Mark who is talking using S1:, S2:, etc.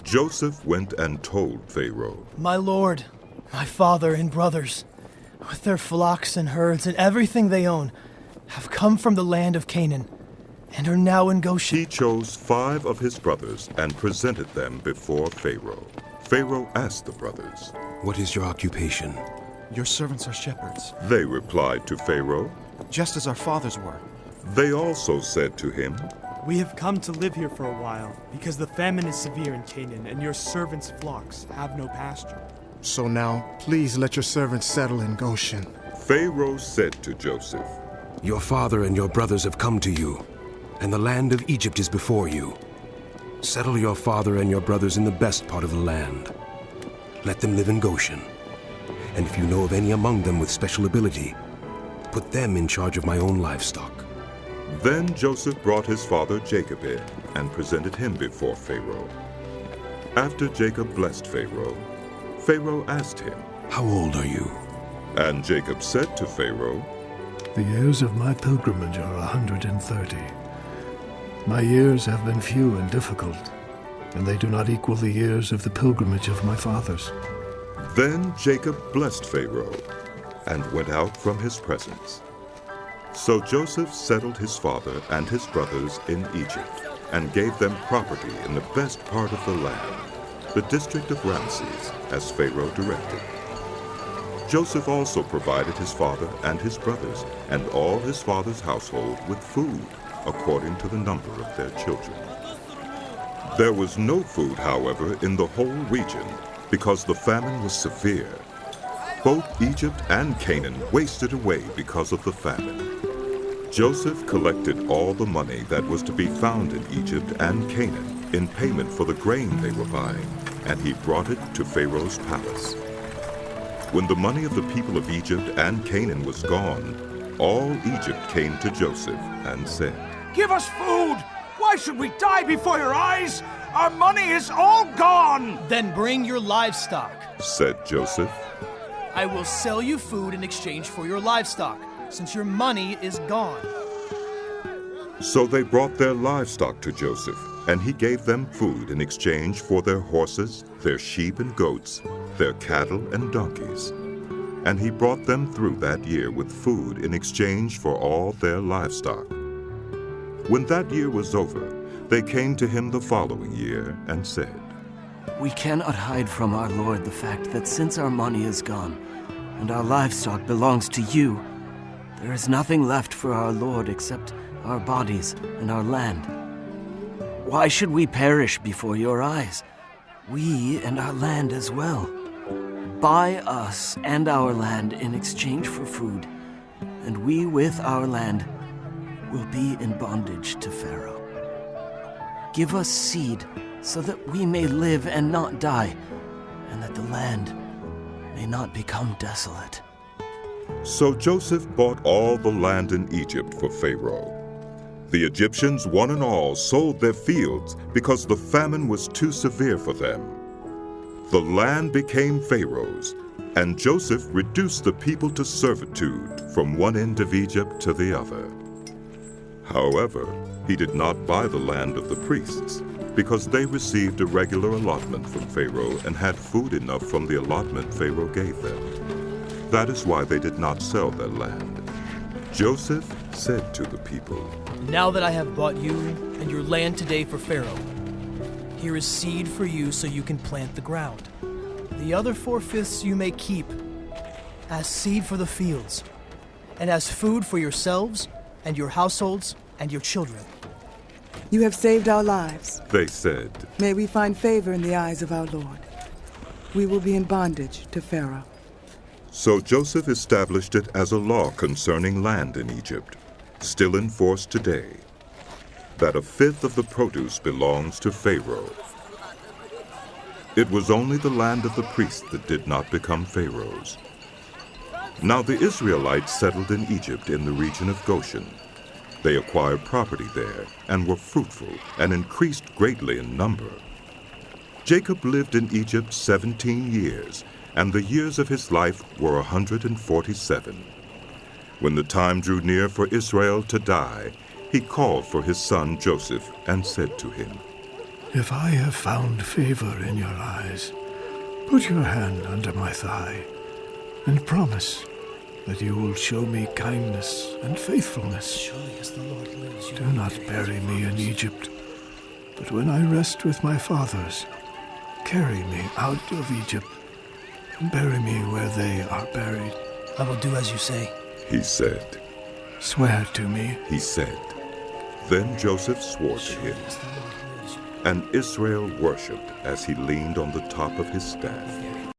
S1: Joseph went and told Pharaoh,
S2: My lord, my father and brothers, with their flocks and herds and everything they own, have come from the land of Canaan and are now in Goshen.
S1: He chose 5 of his brothers and presented them before Pharaoh. Pharaoh asked the brothers,
S3: What is your occupation?
S4: Your servants are shepherds,
S1: They replied to Pharaoh.
S4: just as our fathers were.
S1: They also said to him,
S5: We have come to live here for a while, because the famine is severe in Canaan, and your servants' flocks have no pasture.
S6: So now, please let your servants settle in Goshen.
S1: Pharaoh said to Joseph,
S3: Your father and your brothers have come to you, and the land of Egypt is before you. Settle your father and your brothers in the best part of the land. Let them live in Goshen. And if you know of any among them with special ability, put them in charge of my own livestock.
S1: Then Joseph brought his father Jacob in and presented him before Pharaoh. After Jacob blessed Pharaoh, Pharaoh asked him,
S3: How old are you?
S1: And Jacob said to Pharaoh,
S7: The years of my pilgrimage are 130. My years have been few and difficult, and they do not equal the years of the pilgrimage of my fathers.
S1: Then Jacob blessed Pharaoh and went out from his presence. So Joseph settled his father and his brothers in Egypt and gave them property in the best part of the land, the district of Ramses, as Pharaoh directed. Joseph also provided his father and his brothers and all his father's household with food, according to the number of their children. There was no food, however, in the whole region, because the famine was severe. Both Egypt and Canaan wasted away because of the famine. Joseph collected all the money that was to be found in Egypt and Canaan in payment for the grain they were buying, and he brought it to Pharaoh's palace. When the money of the people of Egypt and Canaan was gone, all Egypt came to Joseph and said,
S8: Give us food! Why should we die before your eyes? Our money is all gone!
S2: Then bring your livestock.
S1: said Joseph.
S2: I will sell you food in exchange for your livestock, since your money is gone.
S1: So they brought their livestock to Joseph, and he gave them food in exchange for their horses, their sheep and goats, their cattle and donkeys. And he brought them through that year with food in exchange for all their livestock. When that year was over, they came to him the following year and said,
S9: We cannot hide from our Lord the fact that since our money is gone, and our livestock belongs to you, there is nothing left for our Lord except our bodies and our land. Why should we perish before your eyes, we and our land as well? Buy us and our land in exchange for food, and we with our land will be in bondage to Pharaoh. Give us seed so that we may live and not die, and that the land may not become desolate.
S1: So Joseph bought all the land in Egypt for Pharaoh. The Egyptians, one and all, sold their fields because the famine was too severe for them. The land became Pharaoh's, and Joseph reduced the people to servitude from one end of Egypt to the other. However, he did not buy the land of the priests, because they received a regular allotment from Pharaoh and had food enough from the allotment Pharaoh gave them. That is why they did not sell their land. Joseph said to the people,
S2: Now that I have bought you and your land today for Pharaoh, here is seed for you so you can plant the ground. The other 4/5 you may keep as seed for the fields, and as food for yourselves and your households and your children.
S10: You have saved our lives.
S1: They said,
S10: May we find favor in the eyes of our Lord. We will be in bondage to Pharaoh.
S1: So Joseph established it as a law concerning land in Egypt, still in force today, that 1/5 of the produce belongs to Pharaoh. It was only the land of the priests that did not become Pharaoh's. Now the Israelites settled in Egypt in the region of Goshen. They acquired property there and were fruitful and increased greatly in number. Jacob lived in Egypt 17 years, and the years of his life were 147. When the time drew near for Israel to die, he called for his son Joseph and said to him,
S7: If I have found favor in your eyes, put your hand under my thigh and promise that you will show me kindness and faithfulness.
S2: Surely as the Lord lives, you
S7: Do
S2: will
S7: not
S2: be
S7: bury
S2: faithful.
S7: me in Egypt, but when I rest with my fathers, carry me out of Egypt and bury me where they are buried.
S2: I will do as you say.
S1: He said.
S7: Swear to me.
S1: He said. Then Joseph swore to him,
S2: As the Lord lives, you
S1: and Israel worshipped as he leaned on the top of his staff.